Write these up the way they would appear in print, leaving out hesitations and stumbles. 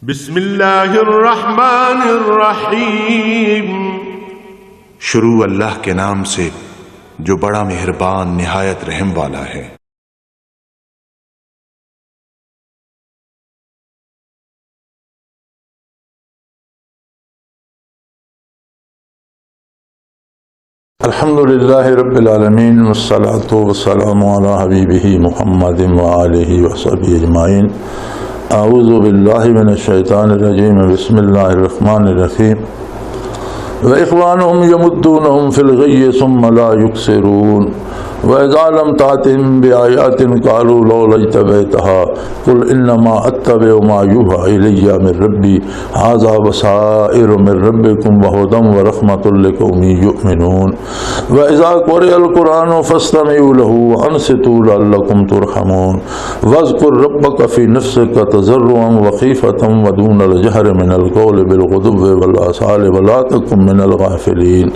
بسم اللہ الرحمن الرحیم، شروع اللہ کے نام سے جو بڑا مہربان نہایت رحم والا ہے۔ الحمدللہ رب العالمین والصلاة والسلام علی حبیبہ محمد وآلہ وصحبہ اجمعین۔ اعوذ باللہ من الشیطان الرجیم، بسم اللہ الرحمن الرحیم۔ وإخوانهم يمدونهم في الغي ثم لا يقصرون وإذا لم تأتهم بآيات قالوا لولا اجتبيتها قل إنما أتبع ما يوحى إلي من ربي هذا بصائر من ربكم وهدى ورحمة لقوم يؤمنون وإذا قرئ القرآن فاستمعوا له وأنصتوا لعلكم ترحمون واذكر ربك في نفسك تضرعا وخيفة ودون الجهر من القول بالغدو والآصال ولا تكن من الغافلين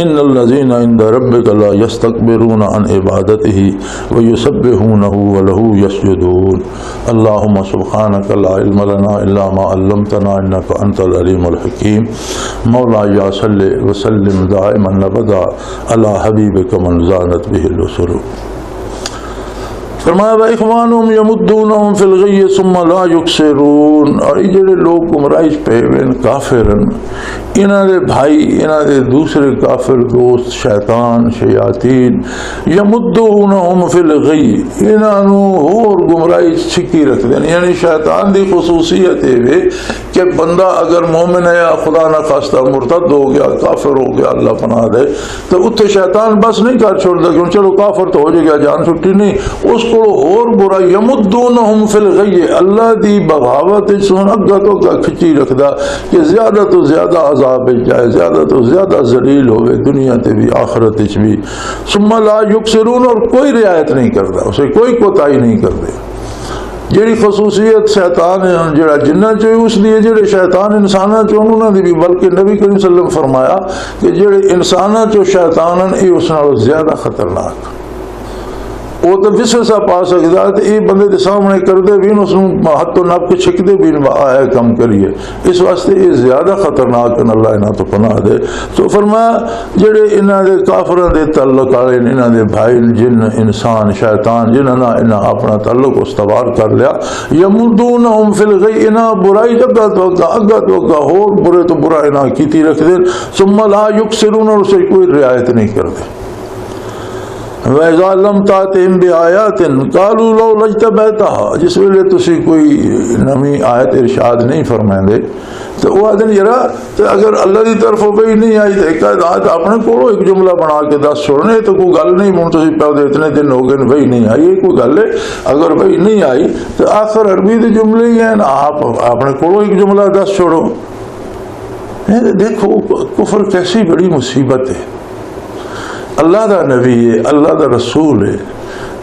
إن الذين عند ربك لا يستكبرون عن عبادته ويسبحونه وله يسجدون۔ اللهم سبحانك لا علم لنا إلا ما علمتنا إنك أنت العليم الحكيم۔ مولاي صل وسلم دائما أبدا على حبيبك من زانت به الرسل۔ فرمایا وَإِخْوَانُهُمْ يَمُدُّونَهُمْ فِي الْغَيِّ ثُمَّ لَا يُقْصِرُونَ، اور یہ جڑے لوگ گمراہی پہ کافرن، انہاں دے بھائی، انہاں دے دوسرے کافر دوست شیطان شیاطین، یمدونہم فی الغی، انہاں نو اور گمراہی چھکی رکھ دین۔ یعنی شیطان دی خصوصیت ہے کہ بندہ اگر مومن ہے یا خدا نہ خواستہ مرتد ہو گیا، کافر ہو گیا، اللہ پناہ دے، تو اتنے شیطان بس نہیں کر چھوڑتا کہ چلو کافر تو ہو جائے گا، جان چھٹی نہیں، اس کو اور برا یمدونہم فی الغی، اللہ دی بغاوت سن اگا تو اگا کھچی رکھدا کہ زیادہ تو زیادہ عذاب جائے، زیادہ تو زیادہ ذلیل ہوئے دنیا تے بھی آخرت وچ بھی۔ ثم لا یقصرون، اور کوئی رعایت نہیں کرتا، اسے کوئی کوتاہی نہیں کرتے۔ جیڑی خصوصیت شیطان جڑا جنہ چاہیے اس لیے جڑے شیطان انساناں چوں انہاں دی بھی، بلکہ نبی کریم صلی اللہ علیہ وسلم فرمایا کہ جڑے انساناں چوں شیطان یہ اس نالوں زیادہ خطرناک، وہ تو وسوسہ پا سکتا ہے، تو یہ بندے کے سامنے کرتے بھی اس ہاتھ تو نپ کے چھکتے بھی آیا کم کریے، اس واسطے یہ زیادہ خطرناک ہے، اللہ انہاں تو پناہ دے۔ تو فرمایا جڑے انہاں دے کافراں دے تعلق والے، انہاں دے بھائی جن انسان شیطان جنہاں نہ انہاں اپنا تعلق استوار کر لیا، یمدونہم فی الغی، انہاں برائی اگا تو اگا ہور برے تو برا انہاں کیتی رکھ دے، ثم لا یقصرون، اور اسے کوئی رعایت نہیں کرتے۔ وَإِذَا لَمْ تَأْتِهِمْ بِآيَاتٍ قَالُوا لَوْلَا اجْتَبَيْتَهَا، جس ویلے تسی کوئی نمی آیت ارشاد نہیں فرمائیں دے تو وہ آدھن یرا تو اگر اللہ دی طرف وہی نہیں آئی تو ایک آیت اپنے کولو ایک جملہ بنا کے دس چھوڑنے تو کوئی گل نہیں، مون تسی پاؤ دے اتنے دن ہو گئے وہی نہیں آئی، یہ کوئی گل ہے؟ اگر وہی نہیں آئی تو آخر عربی دے جملے ہی ہیں نا، آپ اپنے کولو ایک جملہ دس چھوڑو۔ دیکھو کفر کیسی بڑی مصیبت ہے، اللہ دا نبی ہے، اللہ دا رسول ہے،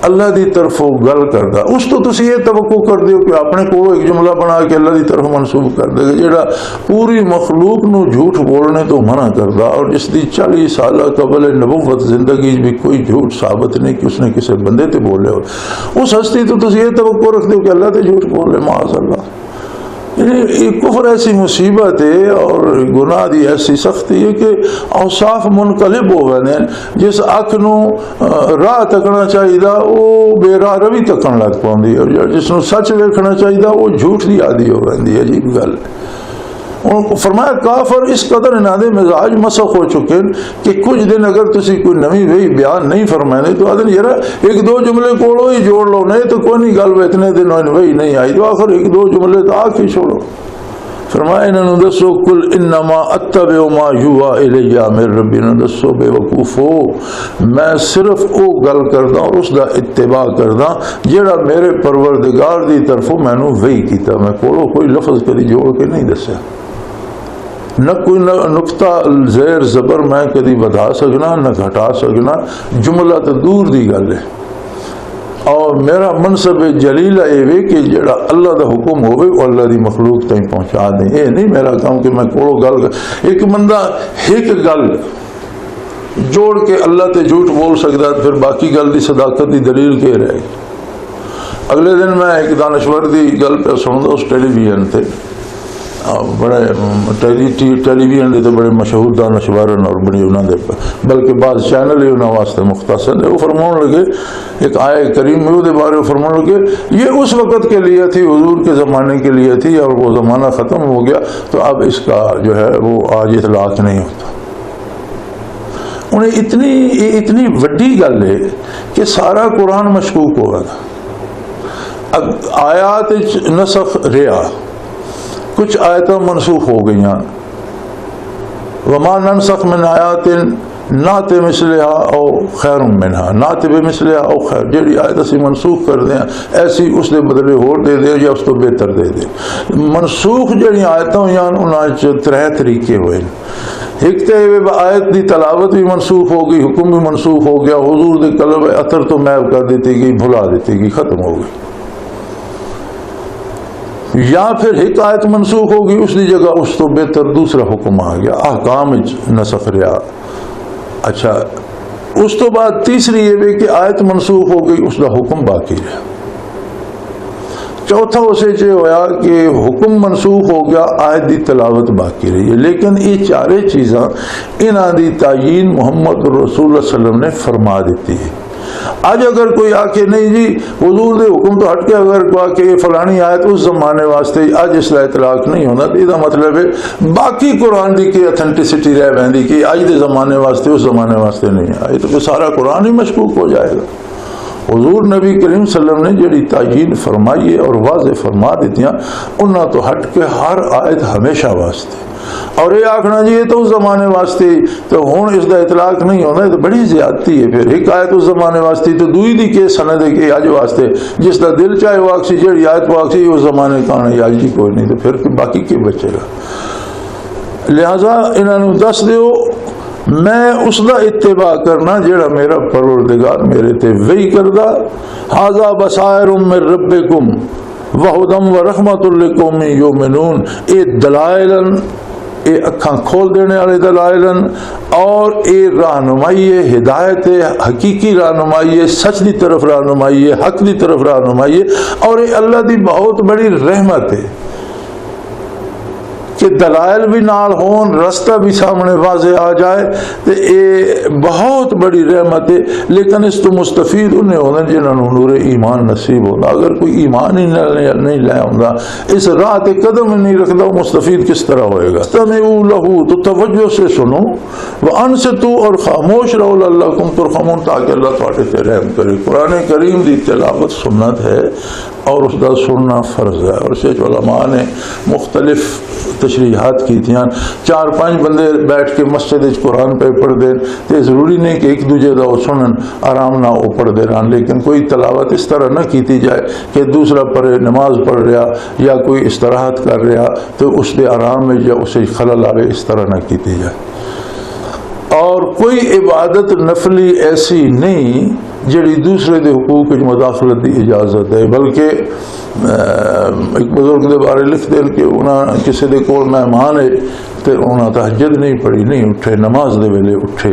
اللہ دی طرف گل کردا، اس تو تسی یہ توقع کر دیو کہ اپنے کو ایک جملہ بنا کے اللہ دی طرف منسوب کر دے گا، جڑا پوری مخلوق نو جھوٹ بولنے تو منع کردا، اور جس دی 40 سالہ قبل نبوت زندگی بھی کوئی جھوٹ ثابت نہیں کہ اس نے کسی بندے تے بولے ہو، اس ہستی تو تسی یہ توقع رکھ دیو کہ اللہ تے جھوٹ بولے، معاذ اللہ۔ یہ کفر ایسی مصیبت ہے اور گناہ دی ایسی سختی ہے کہ اوصاف منقلب ہو گئے ہیں، جس اکھ نو راہ تکنا چاہیے وہ بے راہ روی تکن لگ پاندی ہے، اور جس نو سچ ویکھنا چاہیے وہ جھوٹ دی عادی ہو رہی ہے۔ عجیب گل۔ فرمایا کافر اس قدر انہاں دے مزاج مسخ ہو چکے ہیں کہ کچھ دن اگر تسی کوئی نوی وہی بیان نہیں فرمائے تو آدھن یار ایک دو جملے کولو ہی جوڑ لو، نہیں تو کوئی نہیں گل اتنے دن وہی نہیں آئی تو آخر ایک دو جملے تو آ کے چھوڑو۔ فرمایا انہوں نے دسو کل انما اتبع ما یوحی الی من ربی، انہوں نے دسو بے وقوفو میں صرف او گل کردا اور اس دا اتباع کردا جیڑا میرے پروردگار دی طرفوں میں نو وحی کیتا، میں کولو کوئی لفظ کدی جوڑ کے نہیں دسیا، نہ کوئی نقطہ زیر زبر میں کدی بتا سکنا نہ گھٹا سکنا، جملہ تو دور دی گل ہے۔ اور میرا منصب جلیلہ یہ کہ جڑا اللہ دا حکم ہوئے وہ اللہ دی مخلوق تائیں پہنچا دیں، یہ نہیں میرا کام کہ میں کوڑو گل ایک بندہ ایک گل جوڑ کے اللہ تے جھوٹ بول سکتا ہے، پھر باقی گل دی صداقت دی دلیل کے رہے۔ اگلے دن میں ایک دانشور دی گل پہ سندا اس ٹیلی ویژن تے بڑے ٹیلی ویژن کے تو بڑے مشہور دانشورن اور بڑی انہوں نے بلکہ بعض چینل ہی انہوں واسطے مختصر ہے. وہ فرمان لگے ایک آئے کریم میں وہ بارے فرمان لگے یہ اس وقت کے لیے تھی، حضور کے زمانے کے لیے تھی، اور وہ زمانہ ختم ہو گیا تو اب اس کا جو ہے وہ آج اطلاق نہیں ہوتا. انہیں اتنی وڈی گل ہے کہ سارا قرآن مشکوک ہوا تھا. اب آیات نسخ رہا، کچھ آیتیں منسوخ ہو گئی ہیں. وما ننسخ من آیات نات مثلہا او خیر منہا، نات بمثلہا او خیر، جیڑی آیت اسی منسوخ کر دیں ایسی اس دے بدلے ہور دے دیں یا اس تو بہتر دے دیں. منسوخ جیڑی آیتیں ہوئی انہاں ترے طریقے ہوئے. ایک تو آیت دی تلاوت بھی منسوخ ہو گئی، حکم بھی منسوخ ہو گیا، حضور دے قلب اثر تو محو کر دیتی گئی، بھلا دیتی گئی، ختم ہو گئی. یا پھر ایک آیت منسوخ ہو گئی، اس دی جگہ اس تو بہتر دوسرا حکم آ گیا، احکام نسخ رہا. اچھا اس تو بعد تیسری یہ بھی کہ آیت منسوخ ہو گئی، اس کا حکم باقی رہا. چوتھا اسے یہ ہوا کہ حکم منسوخ ہو گیا، آیت دی تلاوت باقی رہی ہے. لیکن یہ چارے چیزاں انہاں دی تعیین محمد رسول اللہ صلی اللہ علیہ وسلم نے فرما دیتی ہے. آج اگر کوئی آ کے نہیں جی حضور دے حکم تو ہٹ کے اگر کوئی آ کے فلانی آیت اس زمانے واسطے آج اس کا اطلاق نہیں ہونا، تو یہ مطلب ہے باقی قرآن دی کی اتھینٹسٹی رہ بہندی کہ آج دے زمانے واسطے اس زمانے واسطے نہیں آئی، تو پھر سارا قرآن ہی مشکوک ہو جائے گا. حضور نبی کریم صلی اللہ علیہ وسلم نے جڑی تعیین فرمائی ہے اور واضح فرما دیتیاں انہاں تو ہٹ کے ہر آیت ہمیشہ واسطے. اور یہ آخنا جی یہ تو اس زمانے واسطے تو ہوں اس کا اطلاق نہیں ہونا، یہ تو بڑی زیادتی ہے. پھر ایک آیت اس زمانے واسطے تو دوئی دی کے سند ہے کہ آج واسطے جس کا دل چاہے وہ آکسی جڑی آیت وہ آکسی اس زمانے کا نہیں، آج جی کوئی نہیں، تو پھر باقی کی بچے گا. لہذا انہوں دس دیو میں اس دا اتباع کرنا جڑا میرا پروردگار میرے تے وحی کردہ. ھذا بصائر من ربکم وہدی ورحمۃ لقوم یؤمنون، اے دلائل، اے اکھاں کھول دینے والے دلائل اور اے رہنمائی ہے، ہدایت ہے، حقیقی رہنمائی ہے، سچ دی طرف رہنمائی ہے، حق دی طرف رہنمائی ہے، اور اے اللہ دی بہت بڑی رحمت ہے کہ دلائل بھی نال ہون، رستہ بھی سامنے واضح آ جائے، تو یہ بہت بڑی رحمت ہے. لیکن اس تو مستفید انہیں ہونا جنہوں نے نور ایمان نصیب ہونا. اگر کوئی ایمان ہی نہیں لے ہوتا، اس راہ تے قدم نہیں رکھتا، وہ مستفید کس طرح ہوئے گا. استمعوا لہ، تو توجہ سے سنو، وانصتوا، اور خاموش رہو، لعلکم ترحمون، تاکہ اللہ تھوڑے تے رحم کرے. قرآن کریم دی تلاوت سنت ہے اور اس کا سننا فرض ہے. اور سے علماء نے مختلف تشریحات کی تھیں. 4-5 بندے بیٹھ کے مسجد قرآن پہ پڑھ دیں تو ضروری نہیں کہ ایک دوجے کا وہ سنن آرام نہ وہ پڑھ دے رہا، لیکن کوئی تلاوت اس طرح نہ کیتی جائے کہ دوسرا پڑھے، نماز پڑھ رہا یا کوئی استراحت کر رہا تو اس کے آرام میں یا اسے خلل آئے، اس طرح نہ کیتی جائے. اور کوئی عبادت نفلی ایسی نہیں جڑی دوسرے دے حقوق کی مداخلت کی اجازت ہے. بلکہ ایک بزرگ دے بارے لکھ دیں کہ انہاں کسی دے کول مہمان ہے تو انہاں تہجد نہیں پڑھی، نہیں اٹھے، نماز دے ویلے اٹھے،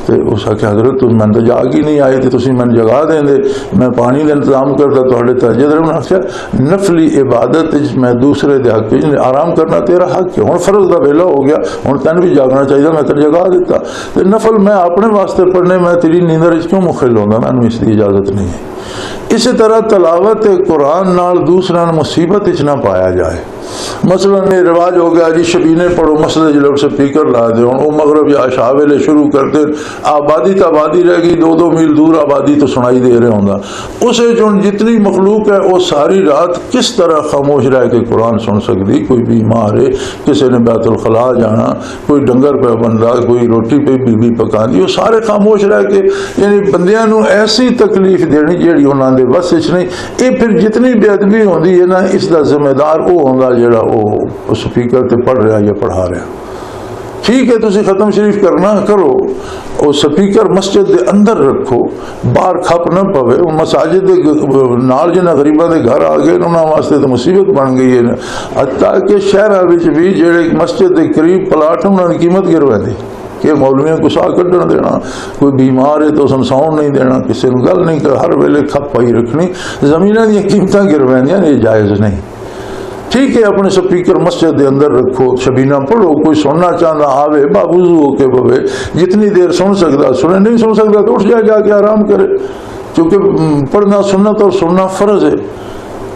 تو اس آخیا حضرت میں تو جاگ ہی نہیں آئی تھی، تسی میں جگا دیں دے، میں پانی کا انتظام کرتا تھوڑے تہجد. انہوں نے آخیا نفلی عبادت میں دوسرے دے حق آرام کرنا تیرا حق ہے. ہوں فرض کا ویلا ہو گیا، ہوں تین بھی جاگنا چاہیے، میں تیرے جگا دیتا. تو نفل میں اپنے واسطے پڑھنے، میں تیری نیندر کیوں مخل ہوگا، میں اس کی اجازت نہیں ہے. اسی طرح تلاوت قرآن نال دوسرا مصیبت نہ پایا جائے. مثلا یہ رواج ہو گیا جی شبینے پڑھو، مسجد جلب سے اسپیکر لا دے، وہ مغرب یا عشاء ویلے شروع کر دے، آبادی تو آبادی رہ گئی، 2-2 میل دور آبادی تو سنائی دے رہے ہوں گا. اسے جو جتنی مخلوق ہے وہ ساری رات کس طرح خاموش رہ کے قرآن سن سکتی. کوئی بیمار ہے، کسی نے بیت الخلاء جانا، کوئی ڈنگر پہ بندہ، کوئی روٹی پہ بیوی پکاندی، وہ سارے خاموش رہ کے یعنی بندیاں نو ایسی تکلیف دینی جیڑی انہوں نے بس اس نہیں. یہ پھر جتنی بے ادبی ہوندی ہے نا، اس کا ذمہ دار وہ ہوگا جڑا وہ سپیکر تے پڑھ رہا یا پڑھا رہا. ٹھیک ہے تسی ختم شریف کرنا کرو، وہ سپیکر مسجد دے اندر رکھو، باہر کھپ نہ پوے. مساجد دے نال جنہ غریباں دے گھر آ گئے انہاں واسطے تو مصیبت بن گئی ہے. حتیٰ کہ شہراں وچ بھی جڑے مسجد دے قریب پلاٹ انہاں دی قیمت گرویندی کہ مولویوں کو سا کڈن دینا، کوئی بیمار ہے تو سن ساؤن نہیں دینا، کسی نے گل نہیں کر، ہر ویلے کھپ پائی رکھنی، زمیناں دی قیمتاں گرویندیاں، یہ جائز نہیں. ٹھیک ہے اپنے سپیکر مسجد کے اندر رکھو، شبینہ پڑھو، کوئی سننا چاہتا آوے باوضو ہو کے پوے، جتنی دیر سن سکتا سنے، نہیں سن سکتا تو اٹھ جائے جا کے آرام کرے، کیونکہ پڑھنا سنت اور سننا فرض ہے۔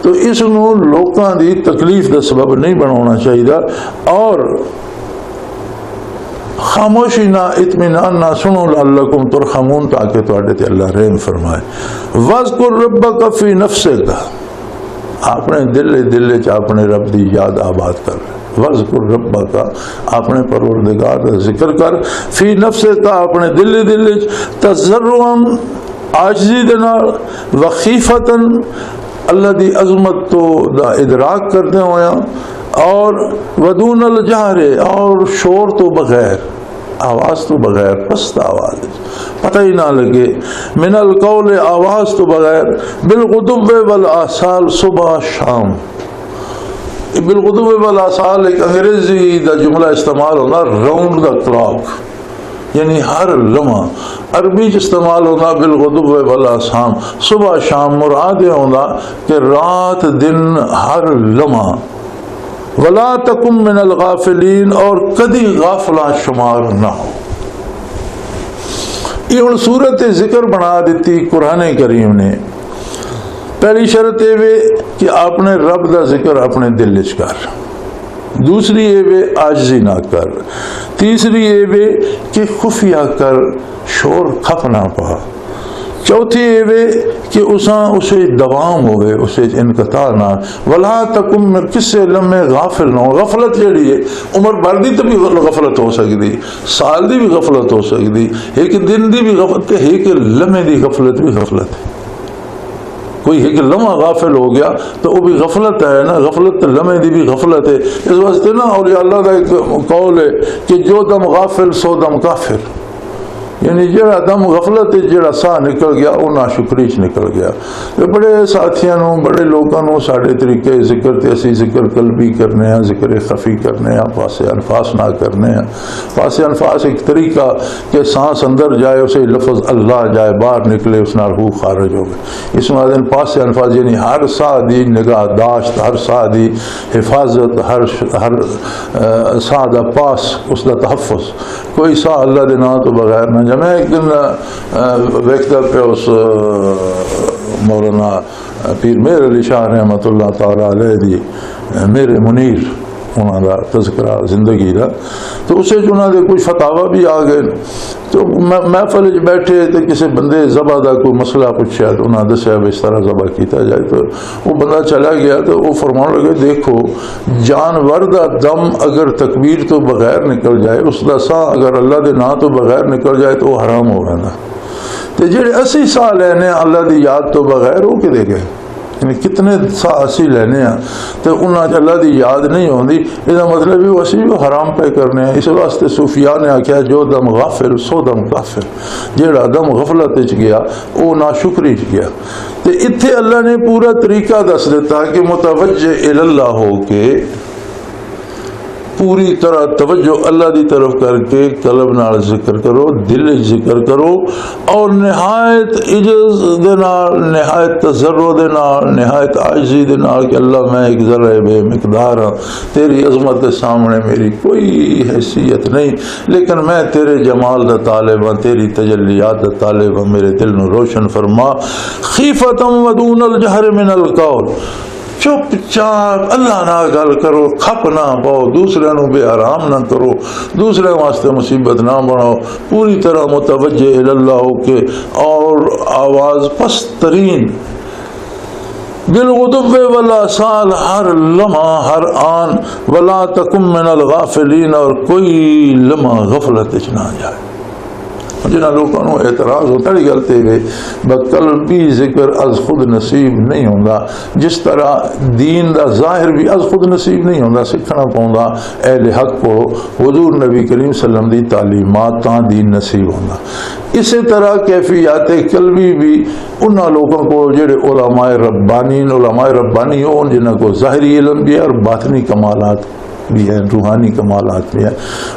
تو اس نو لوکاں دی تکلیف دا سبب نہیں بنانا چاہیے، اور خاموشی نہ اطمینان نہ سنو لعلکم ترحمون، تاکہ تواڈے تے اللہ رحم فرمائے۔ وذکر ربک فی نفسک، اپنے دل چ اپنے رب دی یاد آباد کر، وذکر ربک، اپنے پروردگار کا ذکر کر، فی نفسک، اپنے دل تضرعا، عاجزی دے نال، وخیفتاً، اللہ دی عظمت تو دا ادراک کرتے ہویا، اور ودون الجہر، اور شور تو بغیر، آواز تو بغیر، پست آواز، پتہ ہی نہ لگے، من القول، آواز تو بغیر، بالغدو والآصال، صبح شام۔ بالغدو والآصال ایک انگریزی دا جملہ استعمال ہونا، راؤنڈ دا کلاک، یعنی ہر لمحہ، عربی استعمال ہونا بالغدو والآصال، صبح شام، مراد یہ ہونا کہ رات دن ہر لمحہ، ولا تکم من الغافلین، اور کدی غافلہ شمار نہ ہو۔ یہ ہوں صورت ذکر بنا دیتی قرآن کریم نے۔ پہلی شرط یہ کہ اپنے رب دا ذکر اپنے دل وچ کر، دوسری یہ عاجزی نہ کر، تیسری یہ کہ خفیہ کر، شور کھپ نہ پا، چوتھی یہ کہ اسے دوام ہوئے، اسے انقطاع نہ، ولا تکم، کس سے لمحے غافل نہ ہو۔ غفلت جڑی ہے عمر بھر دی تو بھی غفلت ہو سکتی، سال دی بھی غفلت ہو سکتی، ایک دن دی بھی غفلت ہے، ایک لمحے دی غفلت بھی غفلت ہے۔ کوئی ایک لمحہ غافل ہو گیا تو وہ بھی غفلت ہے نا، غفلت لمحے دی بھی غفلت ہے۔ اس واسطے نا اولیاء اللہ کا ایک قول ہے کہ جو دم غافل سو دم کافر، یعنی جڑا دم غفلت جڑا ساہ نکل گیا وہ ناشکری چ نکل گیا۔ بڑے ساتھیاں بڑے لوگوں سارے طریقے ذکر تے اسی ذکر قلبی کرنے ہیں، ذکر خفی کرنے ہیں، پاس انفاس نہ کرنے ہیں۔ پاس انفاس ایک طریقہ کہ سانس اندر جائے، اسے لفظ اللہ جائے باہر نکلے، اس نال روح خارج ہو گئے۔ اس میں پاس انفاس یعنی ہر ساہ دی نگاہ داشت، ہر ساہ دی حفاظت، ہر ساہ دا پاس، اس دا تحفظ، کوئی ساہ اللہ دے نام تو بغیر نہ۔ میں ایک دن ویکھدا پہ اس مولانا پیر مہر علی شاہ رحمۃ اللہ تعالی علیہ دی میرے منیر، انہوں کا تذکرہ زندگی کا، تو اسے انہوں نے کوئی فتاوا بھی آ گئے۔ تو محفل بیٹھے تو کسی بندے ذبح کا کوئی مسئلہ پوچھا تو انہوں نے دسیا بھی اس طرح ذبح کیتا جائے۔ تو وہ بندہ چلا گیا تو وہ فرمان لگے دیکھو جانور دا دم اگر تکبیر تو بغیر نکل جائے، اس دا ساہ اگر اللہ دے نام تو بغیر نکل جائے تو وہ حرام ہو گیا نا۔ تو جڑے 80 ساہ لینے اللہ دی یاد تو بغیر وہ کدے گئے، یعنی کتنے ساہ اسی لینے ہیں تو انہاں اللہ دی یاد نہیں ہوندی، اس کا مطلب بھی اسی بھی حرام پہ کرنے ہیں۔ اس واسطے صوفیاء نے آکھیا جو دم غافل سو دم کافر، جیڑا دم غفلت وچ گیا وہ ناشکری وچ گیا۔ تو اتھے اللہ نے پورا طریقہ دس دیتا کہ متوجہ اللہ ہو کے پوری طرح توجہ اللہ دی طرف کر کے قلب نال ذکر کرو، دل ذکر کرو، اور نہایت عجز دے نال، نہایت تضرع دے نال، نہایت عاجزی دے نال کہ اللہ میں ایک ذرہ بے مقدار ہوں، تیری عظمت کے سامنے میری کوئی حیثیت نہیں، لیکن میں تیرے جمال دا طالب ہوں، تیری تجلیات دا طالب ہوں، میرے دل نو روشن فرما۔ خیفتم ودون الجہر من القول، چپ چاپ اللہ نہ گل کرو، کھپ نہ پاؤ، دوسرے نو بے آرام نہ کرو، دوسرے واسطے مصیبت نہ بناؤ، پوری طرح متوجہ اللہ ہو کے، اور آواز پست ترین، بالغدو والآصال، ہر لمحہ ہر آن، ولا تکم من الغافلین، اور کوئی لمحہ غفلت وچ نہ جائے۔ جنہاں لوگوں کو اعتراض ہوتا ہے گلتے ہوئے بقلبی ذکر از خود نصیب نہیں ہوتا، جس طرح دین دا ظاہر بھی از خود نصیب نہیں ہوتا، سکھنا پاؤں اہل حق کو حضور نبی کریم صلی اللہ علیہ وسلم دی تعلیمات تاں دین نصیب ہوتا۔ اسی طرح کیفیات قلبی بھی انہاں لوگوں کو جڑے علماء ربانی ہون، جنہاں کو ظاہری علم بھی ہے اور باطنی کمالات بھی ہیں, روحانی کمالات بھی ہیں.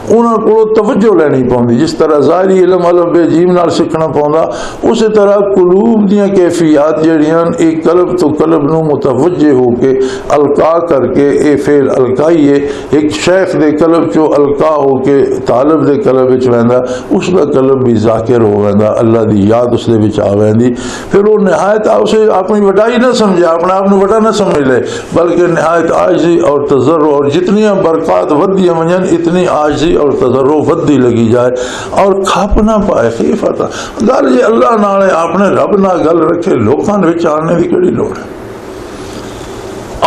انہاں کو توجہ لینی پوندی. جس طرح ظاہری علم الف بے جیم نال سیکھنا پوندا, اسی طرح قلوب دیاں کیفیات جڑیاں ایک قلب تو قلب نو متوجہ ہو کے القا کر کے, اے فعل القائی ہے, ایک شیخ دے قلب چو القا ہو کے طالب دے قلب وچ ویندا, اس دا قلب بھی ذاکر ہو ویندا, اللہ دی یاد اس دے وچ آ ویندی. پھر وہ نہایت اسے اپنی وڈائی نہ سمجھے, اپنے آپ بڑا نہ سمجھ لے, بلکہ نہایت عاجزی اور تضرع, اور جتنی برکات ودی منجن اتنی عاجزی اور تضرع ودی لگی جائے, اور کھپ نہ پائے. خیفتا گل جی اللہ نال اپنے رب نال گل رکھے, لوکاں وچ آنے دی کیڑی لوڑ ہے.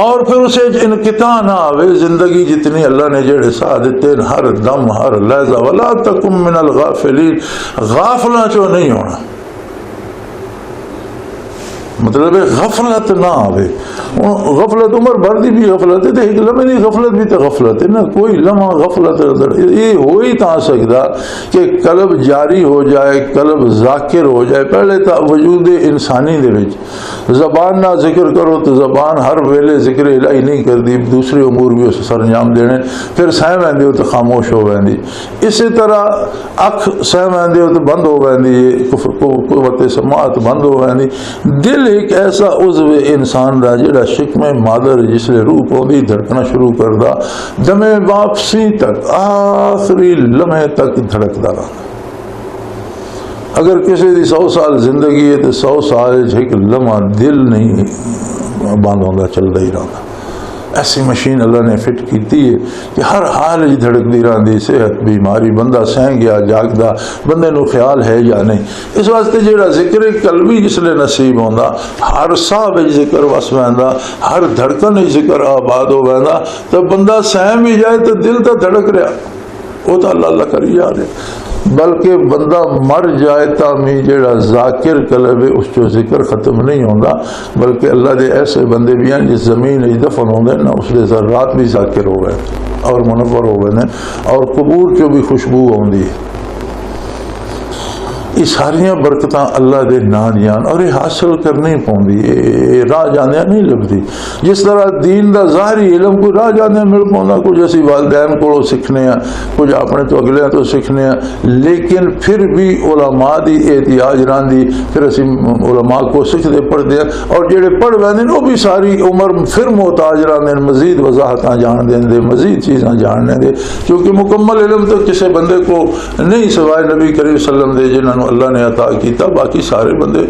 اور پھر اسے انقطاع نہ آوے. زندگی جتنی اللہ نے جڑے سا دیتے ہر دم ہر لحظہ, ولا تکم من الغافلین, غافلاں چو نہیں ہونا. مطلب غفلت نہ آوے. غفلت عمر بھر دی بھی غفلت ہے, تو ایک لمحے دی غفلت بھی تو غفلت ہے نا. کوئی لمحہ غفلت یہ ہو ہی تا سکتا کہ قلب جاری ہو جائے, قلب ذاکر ہو جائے. پہلے تا وجود انسانی دے وچ زبان نہ ذکر کرو تو زبان ہر ویلے ذکر الہی نہیں کرتی, دوسرے امور بھی اس سر انجام دینے. پھر سہ ویندے ہو تو خاموش ہو ویندی. اسی طرح اکھ سہ ویندے ہو تو بند ہو ویندی, قوت سماعت بند ہو ویندی. دل ایک ایسا عضو انسان دا جڑا شکم مادر جس لئے روح پوندی دھڑکنا شروع کردا, دم واپسی تک آخری لمحے تک دھڑکدا رہا. اگر کسی دی 100 سال زندگی ہے تو 100 سال ایک لمحہ دل نہیں بند ہوندا, چلدا ہی رہندا. ایسی مشین اللہ نے فٹ کیتی ہے کہ ہر حال ہی دھڑکتی رہندی. صحت بیماری بندہ سہ گیا جاگدا, بندے نو خیال ہے یا نہیں. اس واسطے جڑا ذکر قلبی جس لے نصیب ہوندا, ہر ساہ وچ ذکر وس ویندا, ہر دھڑکن وچ ذکر آباد ہو ویندا, تو بندہ سہ بھی جائے تو دل تو دھڑک رہا, وہ تو اللہ اللہ کری جا رہے. بلکہ بندہ مر جائے تامی جڑا ذاکر قلب ہے اس جو ذکر ختم نہیں ہوندا, بلکہ اللہ دے ایسے بندے بھی ہیں جس زمین دفن ہوندے نا, اس دے ذرات بھی ذاکر ہو گئے اور منور ہو گئے, اور قبور چو بھی خوشبو ہوندی ہے. یہ ساریاں برکتاں اللہ دے نام جان, اور یہ حاصل کرنی پوندی, یہ راہ جانے نہیں لبدی. جس طرح دین دا ظاہری علم کوئی راہ جانے مل پوندا, کچھ اسی والدین کو سیکھنے ہیں, کچھ اپنے تو اگلے تو سیکھنے ہیں, لیکن پھر بھی علماء دی احتیاج راندی. پھر اسی علماء کو سیکھتے پڑھتے ہیں, اور جڑے پڑھ ویندے وہ بھی ساری عمر پھر محتاج راندے, مزید وضاحتاں جان دیں دے, مزید چیزاں جاننے دے, کیونکہ مکمل علم تو کسی بندے کو نہیں سوائے نبی کریم صلی اللہ علیہ وسلم دے جنہوں اللہ نے عطا کیتا. باقی سارے بندے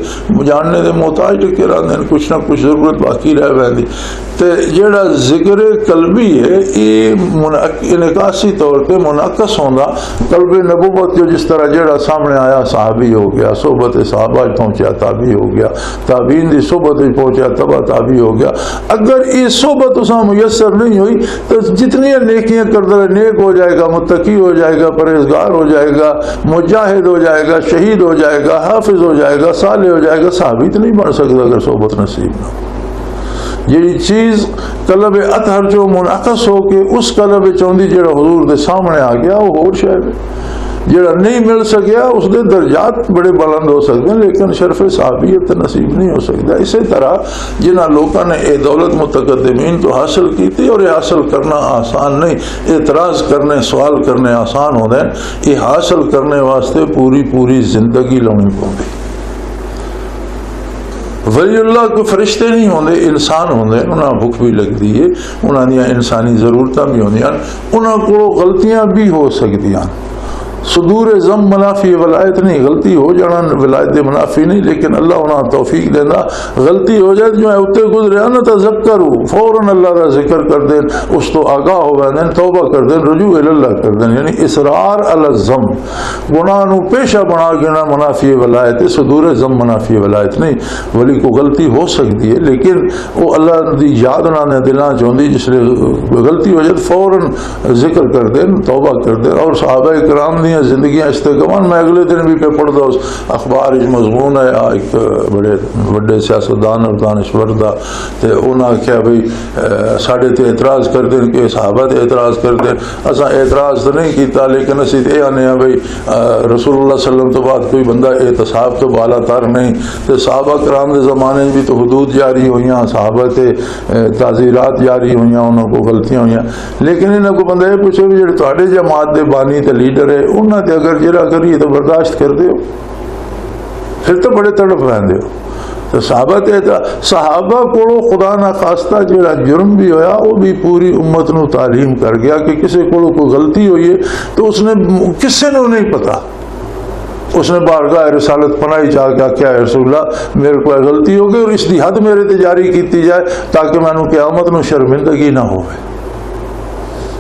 جاننے دے محتاج ٹکے رہندے, کچھ نہ کچھ ضرورت باقی رہ ویندی. تے جڑا ذکر قلبی ہے یہ انعکاسی طور پہ منعکس ہوندا قلب نبوت جو, جس طرح جڑا سامنے آیا صحابی ہو گیا, صحبت صحابہ پہنچیا تابعی ہو گیا, تابعین دی صحبت پہنچیا تبع تابعی ہو گیا. اگر یہ صحبت اساں میسر نہیں ہوئی تو جتنی نیکیاں کرتا ہے, نیک ہو جائے گا, متقی ہو جائے گا, پرہیزگار ہو جائے گا, مجاہد ہو جائے گا, شہید ہو جائے گا, حافظ ہو جائے گا, صالح ہو جائے گا, ثابت نہیں بن سکتا اگر صحبت نصیب نہ ہو. یہ چیز قلب اطہر جو منعکس ہو کے اس قلب چوندی جڑا حضور دے سامنے آ گیا وہ اور شاید جڑا نہیں مل سکیا اس دے درجات بڑے بلند ہو سکتے ہیں, لیکن شرف صحابیت نصیب نہیں ہو سکتا. اسی طرح جنہ لوگوں نے اے دولت متقدمین تو حاصل کی تھی, اور یہ حاصل کرنا آسان نہیں, اعتراض کرنے سوال کرنے آسان ہوتے ہیں, یہ حاصل کرنے واسطے پوری زندگی لونی پوندی. ولی اللہ کو فرشتے نہیں ہوندے, انسان ہوندے, انہاں بھوک بھی لگتی ہے, انہاں دیا انسانی ضرورتاں بھی ہوندیاں, انہاں کو غلطیاں بھی ہو سکتیاں. صدور زم منافی ولایت نہیں, غلطی ہو جانا ولایت منافی نہیں, لیکن اللہ انہاں توفیق دینا. غلطی ہو جائے جو اتے گزرے نا تذکرو, فوراً اللہ کا ذکر کر دیں, اس تو آگاہ ہو گئے, توبہ کر دیں, رجوع اللہ کر دیں. یعنی اصرار علی الزم, گناہ نو پیشہ بنا کے نہ منافی ولایت, صدور زم منافی ولایت نہیں. ولی کو غلطی ہو سکتی ہے, لیکن وہ اللہ دی یاد نہ دلاں چاہتی, جس لیے غلطی ہو جائے فوراً ذکر کر دیں, توبہ کر دیں. اور صحابہ کرام دی دنیا زندگیاں استقامت. میں اگلے دن بھی پہ پڑھتا اس اخبار مضمون ہے ایک بڑے بڑے سیاستدان اور دانشور دا تے انہاں آخیا بھئی ساڈے تے اعتراض کرتے ہیں کہ صحابہ تے اعتراض کرتے ہیں. اساں اعتراض تو نہیں کیتا لیکن اسی یہ آنے ہیں بھئی رسول اللہ صلی اللہ علیہ وسلم تو بعد کوئی بندہ احتساب تو بالا تر نہیں. تے صحابہ کرام دے زمانے بھی تو حدود جاری ہوئیاں, صحابہ تے تعزیرات جاری ہوئیاں, انہوں کو غلطیاں ہوئیاں. لیکن انہاں کو بندہ یہ پوچھے بھی جڑے تواڈے جماعت دے بانی تے لیڈر ہے انہاں تے اگر جرا کریے تو برداشت کر دیو, پھر تو بڑے تڑپ رہندے ہو. تو صحابہ کو خدا نہ خواستہ جڑا جرم بھی ہویا وہ بھی پوری امت نو تعلیم کر گیا کہ کسی کو کوئی غلطی ہوئی ہے تو اس نے کسی نے نہیں پتا, اس نے بارگاہ رسالت پناہی چاہ کے کیا رسول اللہ میرے کو غلطی ہو گئی اور اس دی حد میرے تے جاری کیتی جائے تاکہ میں نو قیامت نو شرمندگی نہ ہوئے.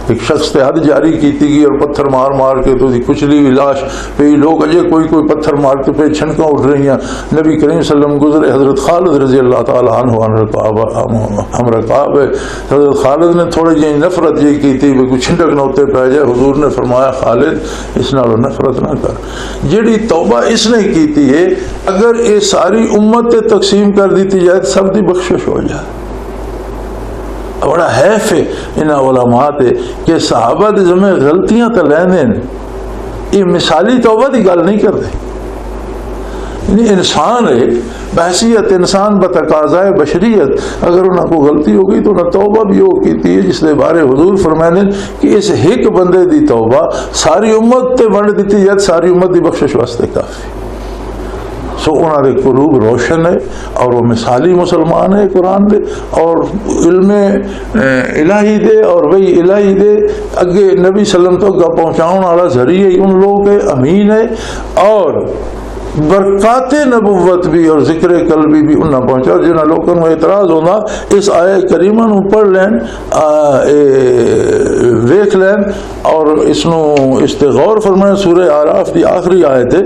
ایک شخص تے حد جاری کیتی گئی اور پتھر مار مار کے تو کچلی ہوئی لاش پہ لوگ اجے کوئی پتھر مار کے پہ چھنکاں اٹھ رہی ہیں. نبی کریم صلی اللہ علیہ وسلم گزرے, حضرت خالد رضی اللہ تعالیٰ عنہ ہم رکاب ہے, حضرت خالد نے تھوڑی جی نفرت جی کی تھی کوئی چھنٹک نہ ہوتے پہ جائے. حضور نے فرمایا خالد اس نالوں نفرت نہ کر, جیڑی توبہ اس نے کیتی ہے اگر یہ ساری امت تے تقسیم کر دیتی جائے تو سب دی بخشش ہو جائے. بڑا حیف ہے ان علماء تے کہ صحابہ دے ذمہ غلطیاں تو لیندے یہ مثالی توبہ دی گل نہیں کرتے. یعنی انسان ہے بحثیت انسان بتقاضائے بشریت اگر انہوں کو غلطی ہو گئی تو انہیں توبہ بھی ہو کیتی ہے جس دے بارے حضور فرمائے کہ اس ایک بندے دی توبہ ساری امت تے ونڈ دیتی جائے ساری امت دی بخشش واسطے کافی. سو انہوں نے قلوب روشن ہے اور وہ مثالی مسلمان ہے قرآن دے اور علم الہی دے اور وہی الہی دے اگے نبی صلی اللہ علیہ وسلم تو اگا پہنچاؤن والا ذریعہ ان لوگ کے امین ہے اور برکات نبوت بھی اور ذکر قلبی بھی انہیں پہنچا. جنہاں لوگوں کو اعتراض ہونا اس آیہ کریمہ نو پڑھ لین ویکھ لین اور اس نو استغور فرمائیں. سورہ اعراف دی آخری آیت ہے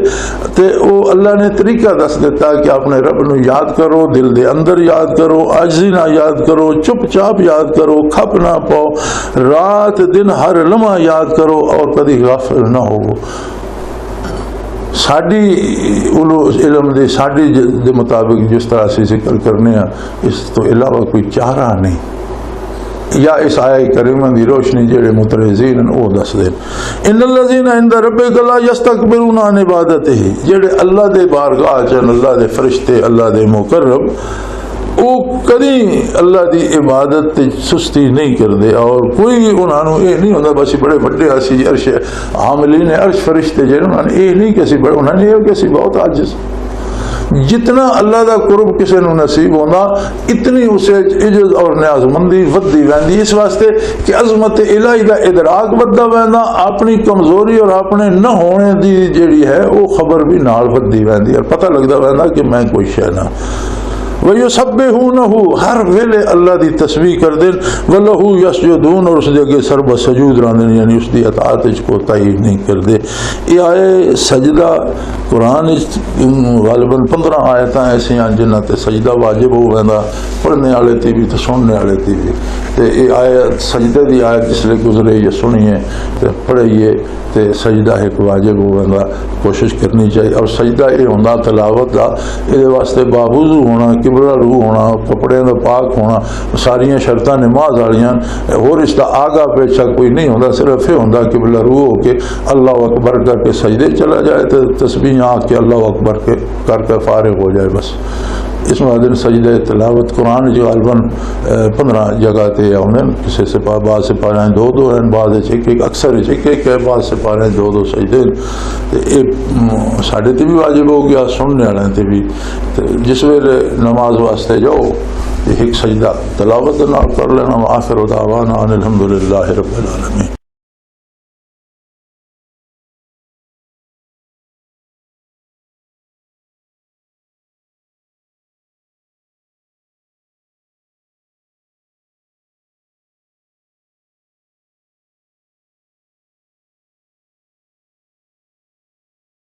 تے او اللہ نے طریقہ دس دیتا کہ اپنے رب نو یاد کرو, دل دے اندر یاد کرو, عاجزی نہ یاد کرو, چپ چاپ یاد کرو, کھپ نہ پاؤ, رات دن ہر لمحہ یاد کرو اور کبھی غافل نہ ہو. ساڑی علم دے ساڑی دے مطابق جس طرح سے ذکر کرنے ہیں اس تو علاوہ کوئی چارہ نہیں. یا اس آیہ کریمہ دی روشنی جڑے مترزین او دس دین ان الذین عند ربک لا یستکبرون عن عبادتہ, جڑے اللہ دے بارگاہ چن اللہ دے فرشتے اللہ دے مقرب وہ کدی اللہ دی عبادت تے سستی نہیں کردے اور کوئی انہوں یہ نہیں ہوتا بس بڑے بڑے اسی عرش عاملین عرش فرشتے جڑے انہوں نے یہ نہیں کسی بڑے انہوں نے یہ کسی بہت عاجز. جتنا اللہ دا قرب کسی نو نصیب ہونا اتنی اسے عجز اور نیاز مندی ودی ویندی اس واسطے کہ عظمت الہی دا ادراک ودہ ویندا اپنی کمزوری اور اپنے نہ ہونے دی جیڑی ہے وہ خبر بھی نال ودی ویندی اور پتہ لگدا ویندا کہ میں کوئی شے نہ. وَيُسَبِّحُونَهُ ہر ویلے اللہ دی تسبیح کر دین وَلَهُ يَسْجُدُونَ اور اس جگہ سرب سجود راندن یعنی اس دی اطاعت کو تائید نہیں کر دے. یہ آئے سجدہ قرآن غالباً 15 آیتاں ایسی ہیں جنہاں تے سجدہ واجب ہو ویندا پڑھنے والے تے بھی تے سننے والے تے بھی. تے یہ آیت سجدہ دی آیت جس لے گزرے یہ سنیے تے پڑھئیے تے سجدہ ایک واجب ہو ویندا کوشش کرنی چاہیے. اور سجدہ یہ ہوندا تلاوت دا یہ واسطے بابوضو ہونا قبلہ رو ہونا کپڑے دا پاک ہونا ساریاں شرطاں نماز والیاں اور اس دا آگا پیچھا کوئی نہیں ہوندا صرف یہ ہوندا قبلہ رو ہو کے اللہ اکبر کر کے سجدے چلا جائے تے تسبیح آ کے اللہ اکبر کے کر کے فارغ ہو جائے بس. اس میں سجدہ تلاوت قرآن جو غالباً 15 جگہ تے انہیں کسی سے بعض سے پارے ہیں 2 ہیں بعض ایک اکثر ایک ہے بعض سے پارے ہیں 2 سجدے ساڑھے تے بھی واجب ہو گیا سننے والے تے بھی. جس ویلے نماز واسطے جاؤ ایک سجدہ تلاوت نہ کر لینا. آخر دعوانا ان الحمدللہ رب العالمین.